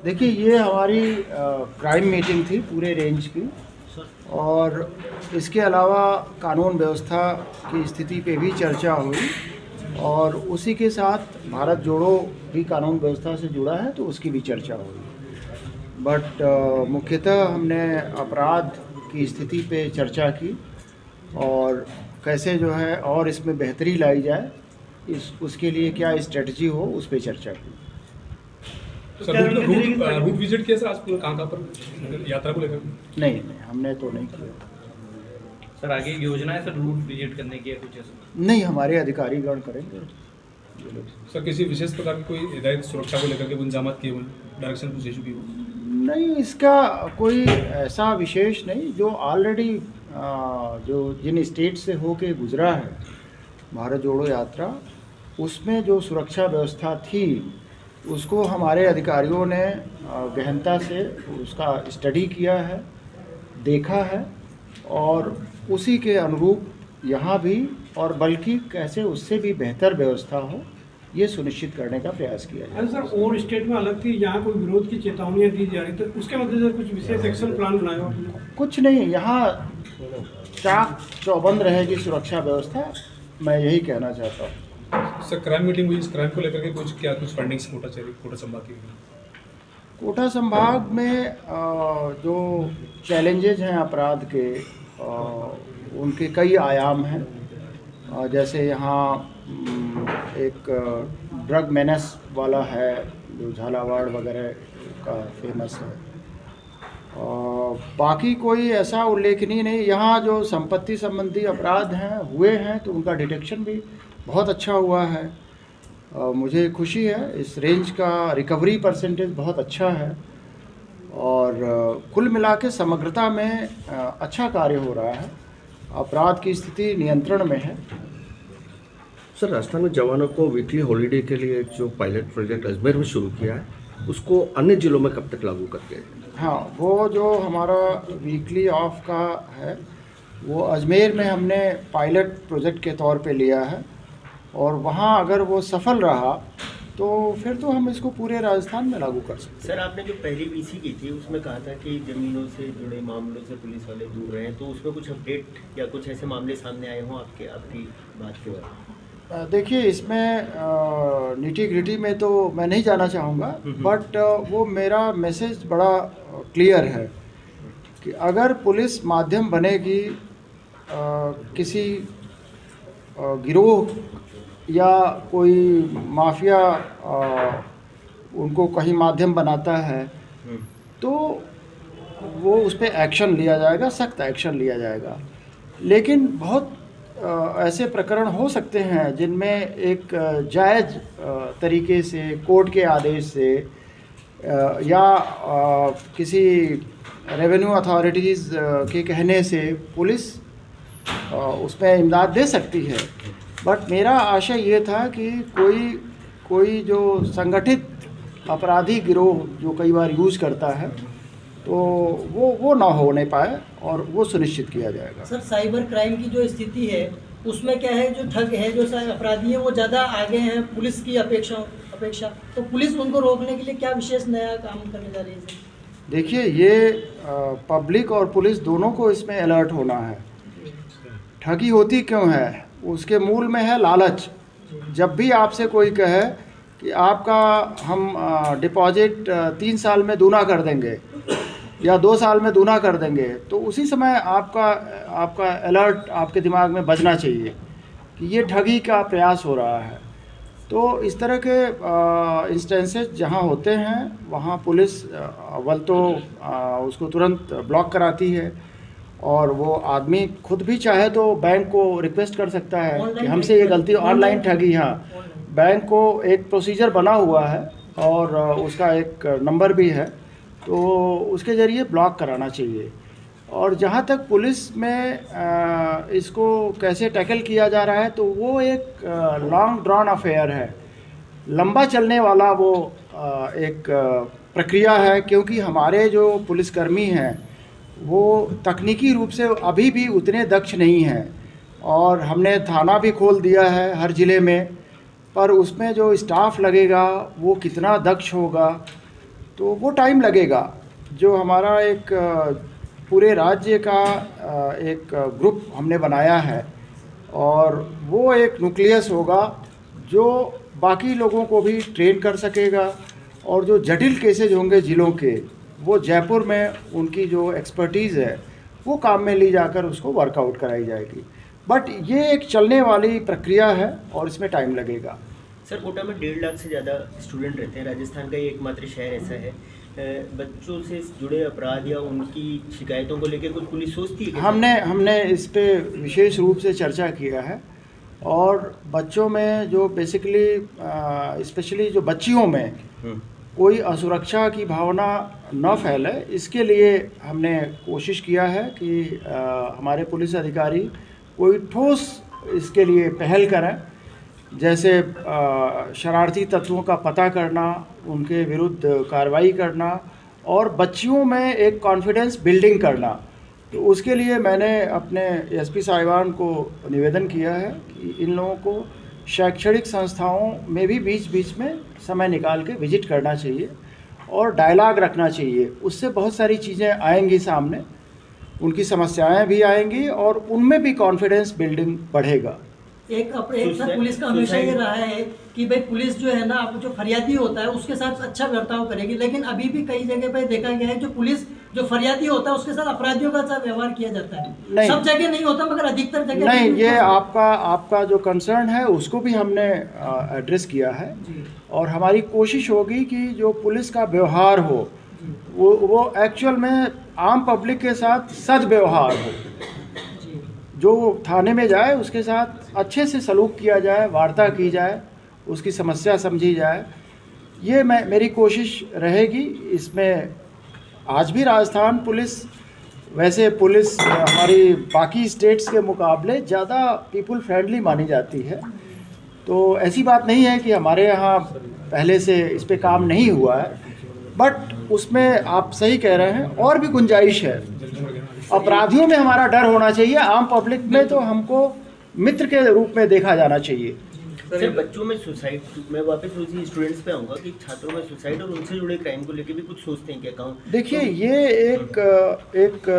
देखिए, ये हमारी क्राइम मीटिंग थी पूरे रेंज की, और इसके अलावा कानून व्यवस्था की स्थिति पे भी चर्चा हुई, और उसी के साथ भारत जोड़ो भी कानून व्यवस्था से जुड़ा है तो उसकी भी चर्चा हुई। बट मुख्यतः हमने अपराध की स्थिति पे चर्चा की, और कैसे जो है और इसमें बेहतरी लाई जाए, इस उसके लिए क्या स्ट्रेटजी हो, उस पर चर्चा की। तो सर रूट विजिट किया सर आज पूरा कहाँ पर यात्रा को लेकर? नहीं, हमने तो नहीं किया। सर आगे योजना है सर रूट विजिट करने की या कुछ ऐसा? नहीं, हमारे अधिकारीगण करेंगे। सर किसी विशेष प्रकार की कोई हिदायत सुरक्षा को लेकर के इंतजाम किए हुए डायरेक्शन कुछ इशू की हो? नहीं, इसका कोई ऐसा विशेष नहीं। जो ऑलरेडी जो जिन स्टेट से होके गुजरा है भारत जोड़ो यात्रा, उसमें जो सुरक्षा व्यवस्था थी उसको हमारे अधिकारियों ने गहनता से उसका स्टडी किया है, देखा है, और उसी के अनुरूप यहाँ भी, और बल्कि कैसे उससे भी बेहतर व्यवस्था हो, ये सुनिश्चित करने का प्रयास किया जाए। अरे सर, और स्टेट में अलग थी, यहाँ कोई विरोध की चेतावनियाँ दी जा रही, तो उसके मद्देनजर कुछ विशेष एक्शन प्लान बनाया हो आपने? कुछ नहीं, यहाँ चाक चौबंद रहेगी सुरक्षा व्यवस्था, मैं यही कहना चाहता हूँ। सर क्राइम मीटिंग हुई, इस क्राइम को लेकर के कुछ फंडिंग्स कोटा संभाग की? कोटा संभाग में जो चैलेंजेज हैं अपराध के, उनके कई आयाम हैं। जैसे यहाँ एक ड्रग मेनेस वाला है जो झालावाड़ वगैरह का फेमस है। बाकी कोई ऐसा उल्लेखनीय नहीं। यहाँ जो संपत्ति संबंधी अपराध हैं हुए हैं तो उनका डिटेक्शन भी बहुत अच्छा हुआ है। मुझे खुशी है, इस रेंज का रिकवरी परसेंटेज बहुत अच्छा है, और कुल मिला के समग्रता में अच्छा कार्य हो रहा है। अपराध की स्थिति नियंत्रण में है। सर राजस्थान में जवानों को वीकली हॉलीडे के लिए जो पायलट प्रोजेक्ट अजमेर में शुरू किया है, उसको अन्य जिलों में कब तक लागू करके? हाँ, वो जो हमारा वीकली ऑफ का है वो अजमेर में हमने पायलट प्रोजेक्ट के तौर पे लिया है, और वहाँ अगर वो सफल रहा तो फिर तो हम इसको पूरे राजस्थान में लागू कर सकते हैं। सर आपने जो पहली वीसी की थी उसमें कहा था कि ज़मीनों से जुड़े मामलों से पुलिस वाले दूर रहे हैं, तो उसमें कुछ अपडेट या कुछ ऐसे मामले सामने आए हों आपकी बात के बाद? देखिए, इसमें निटी ग्रिटी में तो मैं नहीं जाना चाहूँगा, बट वो मेरा मैसेज बड़ा क्लियर है कि अगर पुलिस माध्यम बनेगी किसी गिरोह या कोई माफिया उनको कहीं माध्यम बनाता है तो वो उस पर एक्शन लिया जाएगा, सख्त एक्शन लिया जाएगा। लेकिन बहुत ऐसे प्रकरण हो सकते हैं जिनमें एक जायज़ तरीके से कोर्ट के आदेश से या किसी रेवेन्यू अथॉरिटीज़ के कहने से पुलिस उसमें इमदाद दे सकती है। बट मेरा आशय ये था कि कोई जो संगठित अपराधी गिरोह जो कई बार यूज़ करता है तो वो ना होने पाए, और वो सुनिश्चित किया जाएगा। सर साइबर क्राइम की जो स्थिति है उसमें क्या है, जो ठग है, जो अपराधी हैं वो ज़्यादा आगे हैं पुलिस की अपेक्षा, तो पुलिस उनको रोकने के लिए क्या विशेष नया काम करने जा रही है? देखिए, ये पब्लिक और पुलिस दोनों को इसमें अलर्ट होना है। ठगी होती क्यों है? उसके मूल में है लालच। जब भी आपसे कोई कहे कि आपका हम डिपॉजिट 3 साल में दूना कर देंगे या 2 साल में दूना कर देंगे, तो उसी समय आपका अलर्ट आपके दिमाग में बजना चाहिए कि ये ठगी का प्रयास हो रहा है। तो इस तरह के इंस्टेंसेस जहाँ होते हैं वहाँ पुलिस अव्वल तो उसको तुरंत ब्लॉक कराती है, और वो आदमी खुद भी चाहे तो बैंक को रिक्वेस्ट कर सकता है कि हमसे ये गलती, ऑनलाइन ठगी। हाँ, बैंक को एक प्रोसीजर बना हुआ है और उसका एक नंबर भी है, तो उसके ज़रिए ब्लॉक कराना चाहिए। और जहाँ तक पुलिस में इसको कैसे टैकल किया जा रहा है, तो वो एक लॉन्ग ड्रॉन अफेयर है, लंबा चलने वाला वो एक प्रक्रिया है, क्योंकि हमारे जो पुलिसकर्मी हैं वो तकनीकी रूप से अभी भी उतने दक्ष नहीं हैं, और हमने थाना भी खोल दिया है हर ज़िले में, पर उसमें जो स्टाफ लगेगा वो कितना दक्ष होगा, तो वो टाइम लगेगा। जो हमारा एक पूरे राज्य का एक ग्रुप हमने बनाया है और वो एक न्यूक्लियस होगा जो बाकी लोगों को भी ट्रेन कर सकेगा, और जो जटिल केसेज होंगे ज़िलों के, वो जयपुर में उनकी जो एक्सपर्टीज़ है वो काम में ली जाकर उसको वर्कआउट कराई जाएगी। बट ये एक चलने वाली प्रक्रिया है और इसमें टाइम लगेगा। सर, कोटा में 1.5 लाख से ज़्यादा स्टूडेंट रहते हैं। राजस्थान का ये एकमात्र शहर ऐसा है। बच्चों से जुड़े अपराध या उनकी शिकायतों को लेकर कुछ पुलिस सोचती है? हमने इस पे विशेष रूप से चर्चा किया है, और बच्चों में जो बेसिकली स्पेशली जो बच्चियों में कोई असुरक्षा की भावना न फैले, इसके लिए हमने कोशिश किया है कि हमारे पुलिस अधिकारी कोई ठोस इसके लिए पहल करें, जैसे शरारती तत्वों का पता करना, उनके विरुद्ध कार्रवाई करना और बच्चियों में एक कॉन्फिडेंस बिल्डिंग करना। तो उसके लिए मैंने अपने एसपी साहिबान को निवेदन किया है कि इन लोगों को शैक्षणिक संस्थाओं में भी बीच बीच में समय निकाल के विजिट करना चाहिए और डायलॉग रखना चाहिए। उससे बहुत सारी चीज़ें आएंगी सामने, उनकी समस्याएं भी आएंगी और उनमें भी कॉन्फिडेंस बिल्डिंग बढ़ेगा। एक सर, पुलिस का हमेशा ये रहा है कि भाई पुलिस जो है ना, आप जो फरियादी होता है उसके साथ अच्छा बर्ताव करेगी, लेकिन अभी भी कई जगह पे देखा गया है जो पुलिस जो फरियादी होता है उसके साथ अपराधियों का सा व्यवहार किया जाता है। नहीं, सब जगह नहीं होता मगर अधिकतर जगह नहीं, ये आपका जो कंसर्न है उसको भी हमने एड्रेस किया है, और हमारी कोशिश होगी कि जो पुलिस का व्यवहार हो वो एक्चुअल में आम पब्लिक के साथ सद्व्यवहार हो। जो थाने में जाए उसके साथ अच्छे से सलूक किया जाए, वार्ता की जाए, उसकी समस्या समझी जाए, ये मेरी कोशिश रहेगी। इसमें आज भी राजस्थान पुलिस, वैसे पुलिस हमारी बाकी स्टेट्स के मुकाबले ज़्यादा पीपल फ्रेंडली मानी जाती है। तो ऐसी बात नहीं है कि हमारे यहाँ पहले से इस पे काम नहीं हुआ है, बट उसमें आप सही कह रहे हैं और भी गुंजाइश है। अपराधियों में हमारा डर होना चाहिए, आम पब्लिक में तो हमको मित्र के रूप में देखा जाना चाहिए। सर, बच्चों में सुसाइड, मैं वापस उसी स्टूडेंट्स पे आऊँगा कि छात्रों में सुसाइड और उनसे जुड़े क्राइम को लेकर भी कुछ सोचते हैं क्या? कहूँ देखिए, ये एक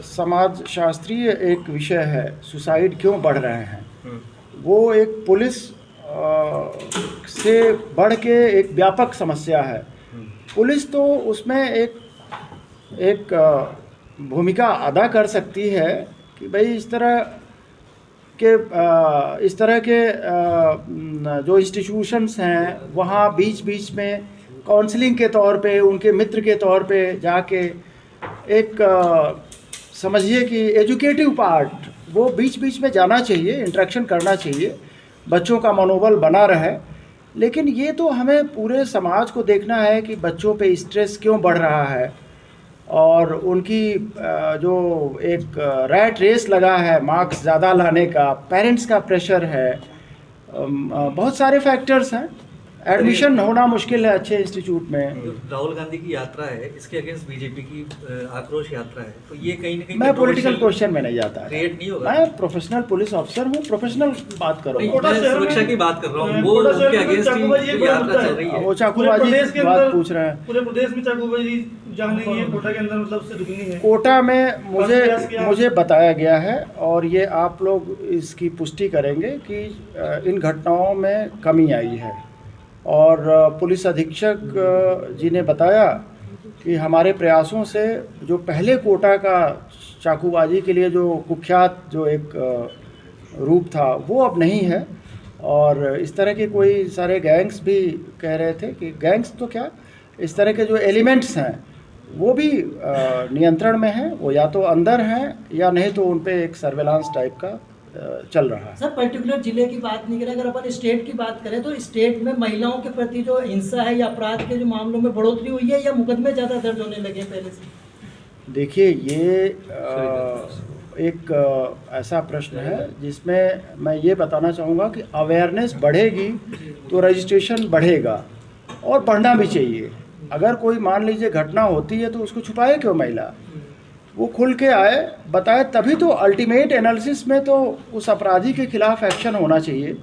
समाज शास्त्रीय एक विषय है, सुसाइड क्यों बढ़ रहे हैं। वो एक पुलिस से बढ़ के एक व्यापक समस्या है। पुलिस तो उसमें एक भूमिका अदा कर सकती है कि भाई इस तरह के जो इंस्टीट्यूशंस हैं वहाँ बीच बीच में काउंसलिंग के तौर पे, उनके मित्र के तौर पे जाके एक समझिए कि एजुकेटिव पार्ट वो बीच बीच में जाना चाहिए, इंटरेक्शन करना चाहिए, बच्चों का मनोबल बना रहे। लेकिन ये तो हमें पूरे समाज को देखना है कि बच्चों पे स्ट्रेस क्यों बढ़ रहा है, और उनकी जो एक रैट रेस लगा है मार्क्स ज़्यादा लाने का, पेरेंट्स का प्रेशर है, बहुत सारे फैक्टर्स हैं। एडमिशन होना मुश्किल है अच्छे इंस्टीट्यूट में। राहुल गांधी की यात्रा है, इसके अगेंस्ट बीजेपी की आक्रोश यात्रा है, तो ये कहीं ना कहीं मैं पॉलिटिकल क्वेश्चन में नहीं जाता, क्रिएट नहीं होगा। मैं प्रोफेशनल पुलिस ऑफिसर हूँ, प्रोफेशनल बात करो। मैं सुरक्षा की बात कर रहा हूँ, वो उनके अगेंस्ट ही यात्रा चल रही है। वो चाकूबाजी की बात पूछ रहे हैं। पूरे प्रदेश में चाकूबाजी जहाँ नहीं है, कोटा के अंदर मतलब से दुगनी है। कोटा में मुझे बताया गया है, और ये आप लोग इसकी पुष्टि करेंगे कि इन घटनाओं में कमी आई है। और पुलिस अधीक्षक जी ने बताया कि हमारे प्रयासों से जो पहले कोटा का चाकूबाजी के लिए जो कुख्यात जो एक रूप था वो अब नहीं है, और इस तरह के कोई सारे गैंग्स भी कह रहे थे कि गैंग्स तो क्या, इस तरह के जो एलिमेंट्स हैं वो भी नियंत्रण में हैं, वो या तो अंदर हैं या नहीं तो उन पे एक सर्वेलांस टाइप का चल रहा है। सर, पर्टिकुलर जिले की बात नहीं करें, अगर अपन स्टेट की बात करें तो स्टेट में महिलाओं के प्रति जो हिंसा है या अपराध के जो मामलों में बढ़ोतरी हुई है या मुकदमे ज़्यादा दर्ज होने लगे पहले से? देखिए, ये एक ऐसा प्रश्न है जिसमें मैं ये बताना चाहूँगा कि अवेयरनेस बढ़ेगी तो रजिस्ट्रेशन बढ़ेगा, और बढ़ना भी चाहिए। अगर कोई मान लीजिए घटना होती है तो उसको छुपाए क्यों महिला, वो खुल के आए, बताए, तभी तो अल्टीमेट एनालिसिस में तो उस अपराधी के खिलाफ एक्शन होना चाहिए।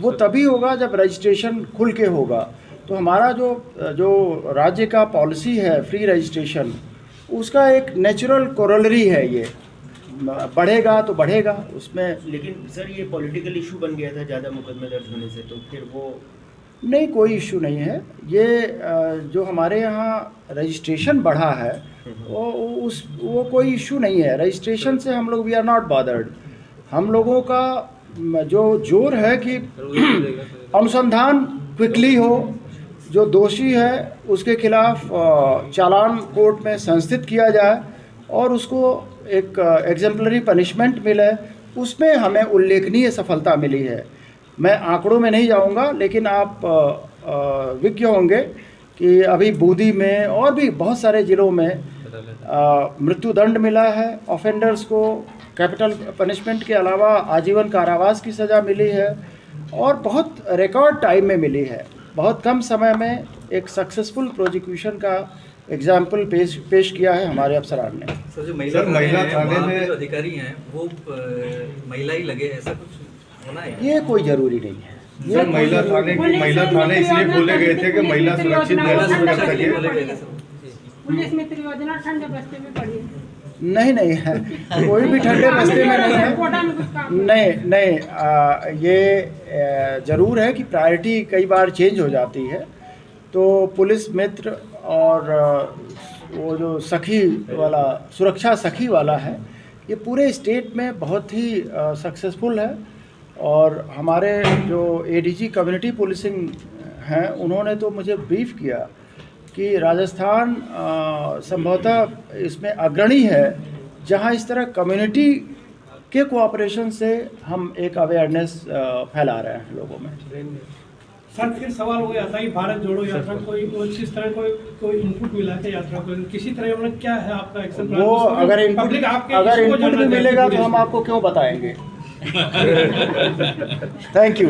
वो तभी होगा जब रजिस्ट्रेशन खुल के होगा। तो हमारा जो राज्य का पॉलिसी है फ्री रजिस्ट्रेशन, उसका एक नेचुरल कोरोलरी है ये, बढ़ेगा तो बढ़ेगा उसमें। लेकिन सर ये पॉलिटिकल इशू बन गया था ज़्यादा मुकदमे दर्ज होने से, तो फिर वो नहीं, कोई इशू नहीं है ये। जो हमारे यहाँ रजिस्ट्रेशन बढ़ा है वो कोई इशू नहीं है। रजिस्ट्रेशन से हम लोग वी आर नॉट बॉदर्ड। हम लोगों का जो जोर है कि अनुसंधान क्विकली हो, जो दोषी है उसके खिलाफ चालान कोर्ट में संस्थित किया जाए और उसको एक एग्जेम्पलरी पनिशमेंट मिले, उसमें हमें उल्लेखनीय सफलता मिली है। मैं आंकड़ों में नहीं जाऊंगा, लेकिन आप विज्ञ होंगे कि अभी बूंदी में और भी बहुत सारे ज़िलों में मृत्युदंड मिला है ऑफेंडर्स को। कैपिटल पनिशमेंट के अलावा आजीवन कारावास की सज़ा मिली है और बहुत रिकॉर्ड टाइम में मिली है। बहुत कम समय में एक सक्सेसफुल प्रोसिक्यूशन का एग्जाम्पल पेश किया है हमारे अफसरान ने। सर जो महिला थाने में जो अधिकारी हैं वो महिला ही लगे, ऐसा कुछ होना है? ये कोई ज़रूरी नहीं है। ये महिला थाने इसलिए खोले गए थे कि महिला सुरक्षित महसूस कर सके। पुलिस मित्र योजना ठंडे बस्ते में पड़ी है। नहीं है, कोई भी ठंडे बस्ते में नहीं है। नहीं, ये ज़रूर है कि प्रायोरिटी कई बार चेंज हो जाती है। तो पुलिस मित्र और वो जो सखी वाला, सुरक्षा सखी वाला है, ये पूरे स्टेट में बहुत ही सक्सेसफुल है। और हमारे जो एडीजी कम्युनिटी पुलिसिंग हैं, उन्होंने तो मुझे ब्रीफ किया कि राजस्थान संभवतः इसमें अग्रणी है, जहां इस तरह कम्युनिटी के कोऑपरेशन से हम एक अवेयरनेस फैला रहे हैं लोगों में। सर फिर सवाल हो गया था कि भारत जोड़ो यात्रा कोई किस तरह कोई इनपुट मिला है यात्रा को, किसी तरह मतलब क्या है आपका एक्शन प्लान? वो अगर इनपुट भी मिलेगा तो हम आपको क्यों बताएंगे। Thank you.